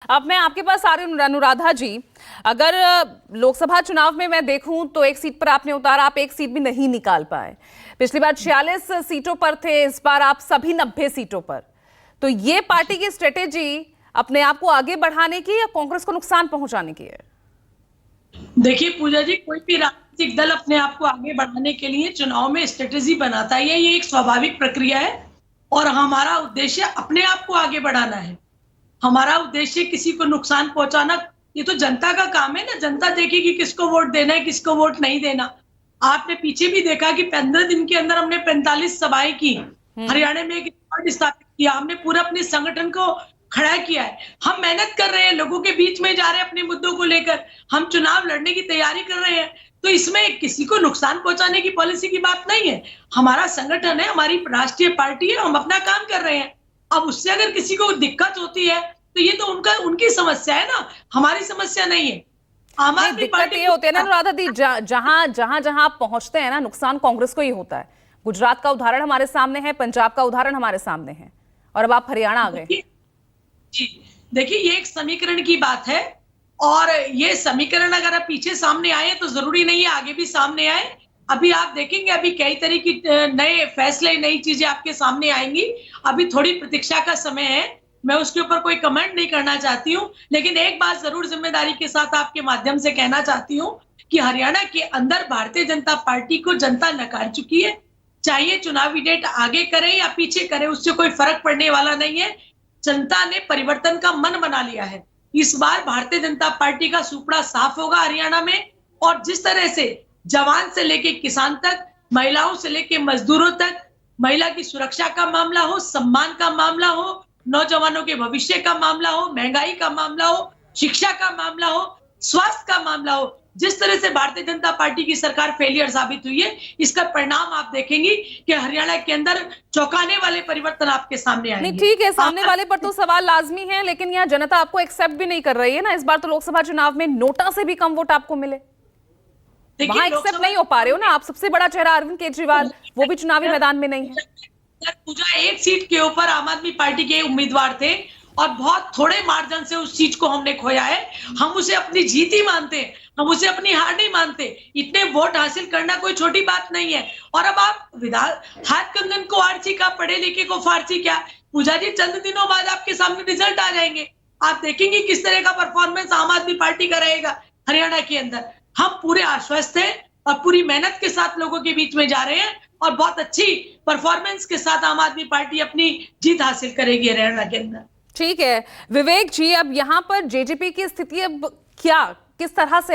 अब मैं आपके पास आ रही हूँ अनुराधा जी। अगर लोकसभा चुनाव में मैं देखूं तो एक सीट पर आपने उतारा, आप एक सीट भी नहीं निकाल पाए। पिछली बार 46 सीटों पर थे, इस बार आप सभी 90 सीटों पर। तो ये पार्टी की स्ट्रेटेजी अपने आप को आगे बढ़ाने की या कांग्रेस को नुकसान पहुंचाने की है? देखिए पूजा जी, कोई भी राजनीतिक दल अपने आप को आगे बढ़ाने के लिए चुनाव में स्ट्रेटेजी बनाता है। ये एक स्वाभाविक प्रक्रिया है और हमारा उद्देश्य अपने आप को आगे बढ़ाना है। हमारा उद्देश्य किसी को नुकसान पहुंचाना, ये तो जनता का काम है ना। जनता देखेगी किसको वोट देना है, किसको वोट नहीं देना। आपने पीछे भी देखा कि 15 दिन के अंदर हमने 45 सभाएं की, हरियाणा में एक रिकॉर्ड स्थापित किया। हमने पूरा अपने संगठन को खड़ा किया है। हम मेहनत कर रहे हैं, लोगों के बीच में जा रहे हैं अपने मुद्दों को लेकर। हम चुनाव लड़ने की तैयारी कर रहे हैं। तो इसमें किसी को नुकसान पहुंचाने की पॉलिसी की बात नहीं है। हमारा संगठन है, हमारी राष्ट्रीय पार्टी है, हम अपना काम कर रहे हैं। अब उससे अगर किसी को दिक्कत होती है तो ये तो उनकी समस्या है ना, हमारी समस्या नहीं है। आम आदमी दिक्कत पार्टी ये होती है ना अनुराधा दी, जहां आप पहुंचते हैं ना, नुकसान कांग्रेस को ही होता है। गुजरात का उदाहरण हमारे सामने है, पंजाब का उदाहरण हमारे सामने है, और अब आप हरियाणा आ गए। जी, देखिए ये एक समीकरण की बात है और ये समीकरण अगर आप पीछे सामने आए तो जरूरी नहीं है आगे भी सामने आए। अभी आप देखेंगे, अभी कई तरह की नए फैसले, नई चीजें आपके सामने आएंगी। अभी थोड़ी प्रतीक्षा का समय है, मैं उसके ऊपर कोई कमेंट नहीं करना चाहती हूँ। लेकिन एक बात जरूर जिम्मेदारी के साथ आपके माध्यम से कहना चाहती हूँ कि हरियाणा के अंदर भारतीय जनता पार्टी को जनता नकार चुकी है। चाहे चुनावी डेट आगे करे या पीछे करे, उससे कोई फर्क पड़ने वाला नहीं है। जनता ने परिवर्तन का मन बना लिया है। इस बार भारतीय जनता पार्टी का सुपड़ा साफ होगा हरियाणा में। और जिस तरह से जवान से लेके किसान तक, महिलाओं से लेके मजदूरों तक, महिला की सुरक्षा का मामला हो, सम्मान का मामला हो, नौजवानों के भविष्य का मामला हो, महंगाई का मामला हो, शिक्षा का मामला हो, स्वास्थ्य का मामला हो, जिस तरह से भारतीय जनता पार्टी की सरकार फेलियर साबित हुई है, इसका परिणाम आप देखेंगी कि हरियाणा के अंदर चौंकाने वाले परिवर्तन आपके सामने आएंगे। नहीं, ठीक है, सामने वाले पर तो सवाल लाजमी है, लेकिन यहाँ जनता आपको एक्सेप्ट भी नहीं कर रही है ना। इस बार तो लोकसभा चुनाव में नोटा से भी कम वोट आपको मिले, वहां एक्सेप्ट नहीं हो पा रहे हो ना आप। सबसे बड़ा चेहरा अरविंद केजरीवाल, वो भी चुनावी मैदान में नहीं है। पूजा, एक सीट के ऊपर आम आदमी पार्टी के उम्मीदवार थे और बहुत थोड़े मार्जिन से उस चीज को हमने खोया है। हम उसे अपनी जीत ही मानते हैं, हम उसे अपनी हार नहीं मानते। इतने वोट हासिल करना कोई छोटी बात नहीं है। और अब आप हाथ कंगन को आरची का, पढ़े लिखे को फारसी क्या। पूजा जी, चंद दिनों बाद आपके सामने रिजल्ट आ जाएंगे। आप देखेंगे किस तरह का परफॉर्मेंस आम आदमी पार्टी का रहेगा हरियाणा के अंदर। हम पूरे आश्वस्त हैं और पूरी मेहनत के साथ लोगों के बीच में जा रहे हैं और बहुत अच्छी परफॉर्मेंस के साथ आम आदमी पार्टी अपनी जीत हासिल करेगी हरियाणा के अंदर। ठीक है विवेक जी, अब यहाँ पर जेजेपी की स्थिति अब क्या, किस तरह से